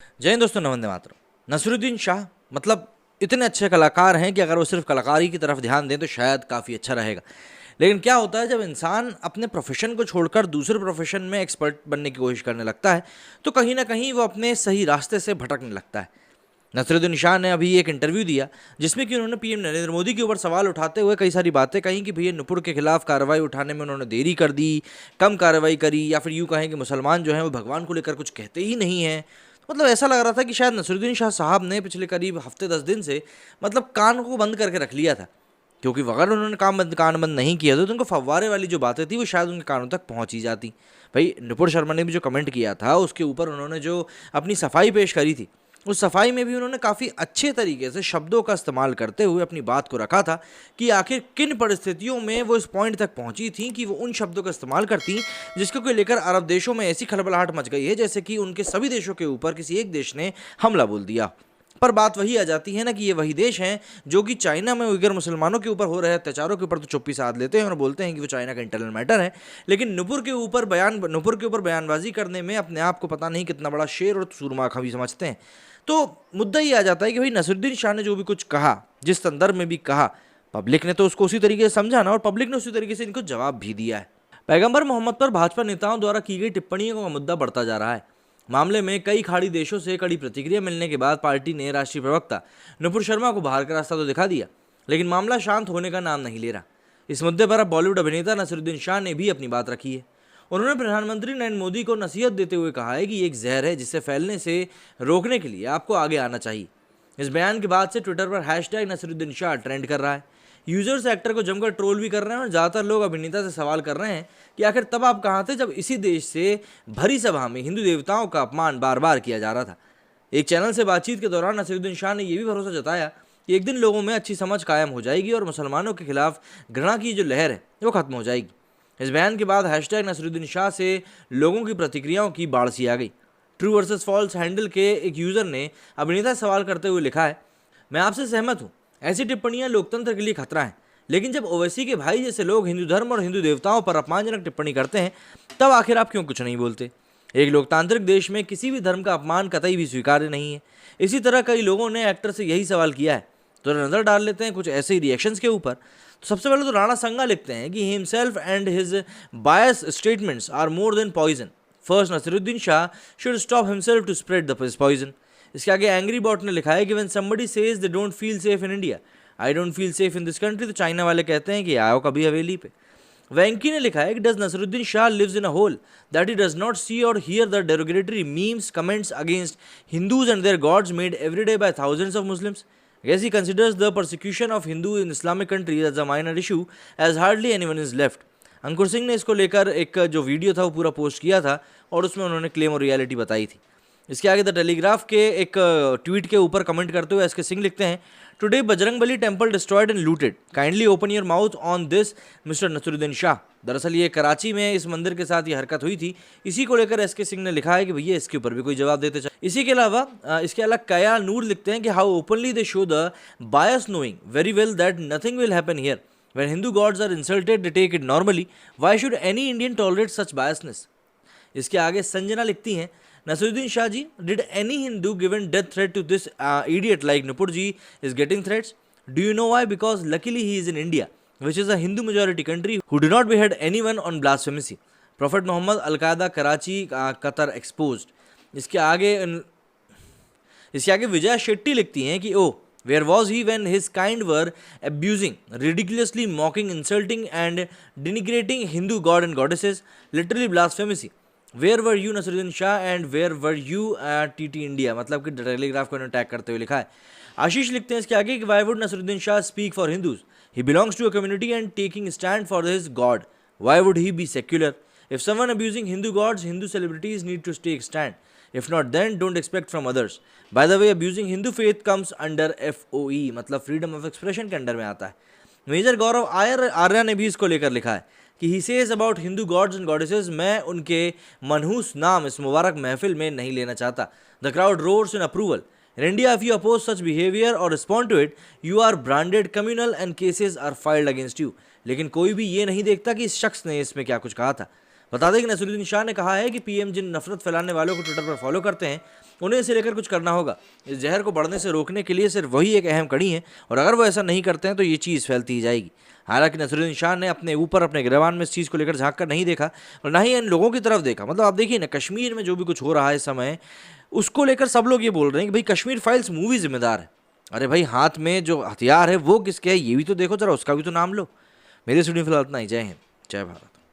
जय हिंद दोस्तों, नमस्ते मातरम। नसीरुद्दीन शाह मतलब इतने अच्छे कलाकार हैं कि अगर वो सिर्फ कलाकारी की तरफ ध्यान दें तो शायद काफ़ी अच्छा रहेगा। लेकिन क्या होता है जब इंसान अपने प्रोफेशन को छोड़कर दूसरे प्रोफेशन में एक्सपर्ट बनने की कोशिश करने लगता है तो कहीं ना कहीं वो अपने सही रास्ते से भटकने लगता है। नसीरुद्दीन शाह ने अभी एक इंटरव्यू दिया जिसमें कि उन्होंने पीएम नरेंद्र मोदी के ऊपर सवाल उठाते हुए कई सारी बातें कही कि भैया नुपुर के खिलाफ कार्रवाई उठाने में उन्होंने देरी कर दी, कम कार्रवाई करी, या फिर यूँ कहें कि मुसलमान जो हैं वो भगवान को लेकर कुछ कहते ही नहीं हैं। तो मतलब ऐसा लग रहा था कि शायद नसीरुद्दीन शाह साहब ने पिछले करीब हफ्ते 10 दिन से मतलब कान को बंद करके रख लिया था, क्योंकि अगर उन्होंने कान बंद नहीं किया तो उनको फव्वारे वाली जो बातें थी वो शायद उनके कानों तक पहुंच ही जाती। भाई नुपुर शर्मा ने भी जो कमेंट किया था उसके ऊपर उन्होंने जो अपनी सफाई पेश करी थी, उस सफाई में भी उन्होंने काफ़ी अच्छे तरीके से शब्दों का इस्तेमाल करते हुए अपनी बात को रखा था कि आखिर किन परिस्थितियों में वो इस पॉइंट तक पहुंची थी कि वो उन शब्दों का इस्तेमाल करती जिसको लेकर अरब देशों में ऐसी खलबलाहट मच गई है जैसे कि उनके सभी देशों के ऊपर किसी एक देश ने हमला बोल दिया। पर बात वही आ जाती है ना कि ये वही देश हैं जो कि चाइना में उइगर मुसलमानों के ऊपर हो रहे अत्याचारों के ऊपर तो चुप्पी साध लेते हैं और बोलते हैं कि वो चाइना का इंटरनल मैटर है, लेकिन नुपुर के ऊपर बयानबाजी करने में अपने आप को पता नहीं कितना बड़ा शेर और सूरमा भी समझते हैं। तो मुद्दा ये आ जाता है कि भाई नसीरुद्दीन शाह ने जो भी कुछ कहा, जिस संदर्भ में भी कहा, पब्लिक ने तो उसको उसी तरीके से समझा ना, और पब्लिक ने उसी तरीके से इनको जवाब भी दिया है। पैगंबर मोहम्मद पर भाजपा नेताओं द्वारा की गई टिप्पणियों का मुद्दा बढ़ता जा रहा है। मामले में कई खाड़ी देशों से कड़ी प्रतिक्रिया मिलने के बाद पार्टी ने राष्ट्रीय प्रवक्ता नुपुर शर्मा को बाहर का रास्ता तो दिखा दिया, लेकिन मामला शांत होने का नाम नहीं ले रहा। इस मुद्दे पर अब बॉलीवुड अभिनेता नसीरुद्दीन शाह ने भी अपनी बात रखी है। उन्होंने प्रधानमंत्री नरेंद्र मोदी को नसीहत देते हुए कहा है कि ये एक जहर है जिसे फैलने से रोकने के लिए आपको आगे आना चाहिए। इस बयान के बाद से ट्विटर पर हैशटैग नसीरुद्दीन शाह ट्रेंड कर रहा है। यूजर्स एक्टर को जमकर ट्रोल भी कर रहे हैं और ज़्यादातर लोग अभिनेता से सवाल कर रहे हैं कि आखिर तब आप कहाँ थे जब इसी देश से भरी सभा में हिंदू देवताओं का अपमान बार बार किया जा रहा था। एक चैनल से बातचीत के दौरान नसीरुद्दीन शाह ने यह भी भरोसा जताया कि एक दिन लोगों में अच्छी समझ कायम हो जाएगी और मुसलमानों के खिलाफ घृणा की जो लहर है वो खत्म हो जाएगी। इस बयान के बाद हैशटैग नसीरुद्दीन शाह से लोगों की प्रतिक्रियाओं की बाढ़ सी आ गई। ट्रू वर्सेस फॉल्स हैंडल के एक यूज़र ने अभिनेता से सवाल करते हुए लिखा है, मैं आपसे सहमत हूँ, ऐसी टिप्पणियाँ लोकतंत्र के लिए खतरा है, लेकिन जब ओवैसी के भाई जैसे लोग हिंदू धर्म और हिंदू देवताओं पर अपमानजनक टिप्पणी करते हैं तब आखिर आप क्यों कुछ नहीं बोलते। एक लोकतांत्रिक देश में किसी भी धर्म का अपमान कतई भी स्वीकार्य नहीं है। इसी तरह कई लोगों ने एक्टर से यही सवाल किया है, तो नज़र डाल लेते हैं कुछ ऐसे ही रिएक्शंस के ऊपर। तो सबसे पहले तो राणा संगा लिखते हैं कि himself and his bias statements are more than poison. First Naseeruddin Shah should stop himself to spread the poison. इसके आगे एंग्री बॉट ने लिखा है कि when somebody says they don't feel safe in India, I don't feel safe in this country, तो China वाले कहते हैं कि आओ कभी हवेली पे। वेंकी ने लिखा है कि does Naseeruddin Shah lives in a hole that he does not see और hear the derogatory memes comments against Hindus and their gods made every day by thousands of Muslims. Yes, he considers the persecution of Hindu in Islamic countries as a minor issue, as hardly anyone is left. अंकुर सिंह ने इसको लेकर एक जो video था वो पूरा post किया था और उसमें उन्होंने क्लेम और रियलिटी बताई थी। इसके आगे द टेलीग्राफ के एक ट्वीट के ऊपर कमेंट करते हुए एसके सिंह लिखते हैं, today Bajrangbali temple destroyed and looted, kindly open your mouth on this mister Naseeruddin Shah. दरअसल ये कराची में इस मंदिर के साथ ये हरकत हुई थी, इसी को लेकर एसके सिंह ने लिखा है कि भैया इसके ऊपर भी कोई जवाब देते चाहिए। इसी के अलावा इसके अलावा कया नूर लिखते हैं कि how openly they show the bias knowing very well that nothing will happen here, when Hindu gods are insulted they take it normally, why should any Indian tolerate such biasness. इसके आगे संजना लिखती हैं, Naseeruddin Shah ji, did any Hindu given death threat to this idiot like Nupur ji is getting threats? Do you know why? Because luckily he is in India, which is a Hindu majority country who do not behead anyone on blasphemy. Prophet Muhammad, Al-Qaeda, Karachi, Qatar exposed. इसके आगे विजया शेट्टी लिखती हैं कि ओ where was he when his kind were abusing, ridiculously mocking, insulting and denigrating Hindu god and goddesses, literally blasphemy. Where were you Naseeruddin Shah and where were you TT India, मतलब कि telegraph को उन्होंने tag करते हुए लिखा है। आशीष लिखते हैं इसके आगे कि why would Naseeruddin Shah speak for Hindus, he belongs to a community and taking stand for his god, why would he be secular. If someone abusing Hindu gods, Hindu celebrities need to take stand, if not then don't expect from others. By the way abusing Hindu faith comes under FOE, मतलब freedom of expression के under में आता है। Major गौरव आर्या ने भी इसको लेकर लिखा है कि he says about Hindu gods and goddesses, मैं उनके मनहूस नाम इस मुबारक महफिल में नहीं लेना चाहता। The crowd roars in approval. In India if you oppose such behaviour और respond to it, you are branded communal and cases are filed against you. लेकिन कोई भी ये नहीं देखता कि इस शख्स ने इसमें क्या कुछ कहा था। बता दें कि नसरुद्दीन शाह ने कहा है कि पीएम जिन नफरत फैलाने वालों को ट्विटर पर फॉलो करते हैं उन्हें इसे लेकर कुछ करना होगा। इस जहर को बढ़ने से रोकने के लिए सिर्फ वही एक अहम कड़ी है, और अगर वो ऐसा नहीं करते हैं तो ये चीज़ फैलती ही जाएगी। हालांकि नसरुद्दीन शाह ने अपने ऊपर अपने गिरबान में इस चीज़ को लेकर झांक कर नहीं देखा और ना ही इन लोगों की तरफ देखा। मतलब आप देखिए ना, कश्मीर में जो भी कुछ हो रहा है इस समय, उसको लेकर सब लोग ये बोल रहे हैं कि भाई कश्मीर फाइल्स मूवी जिम्मेदार है। अरे भाई, हाथ में जो हथियार है वो किसके है ये भी तो देखो जरा, उसका भी तो नाम लो। मेरे स्टूडियो फिलहाल इतना ही। जय हिंद, जय भारत।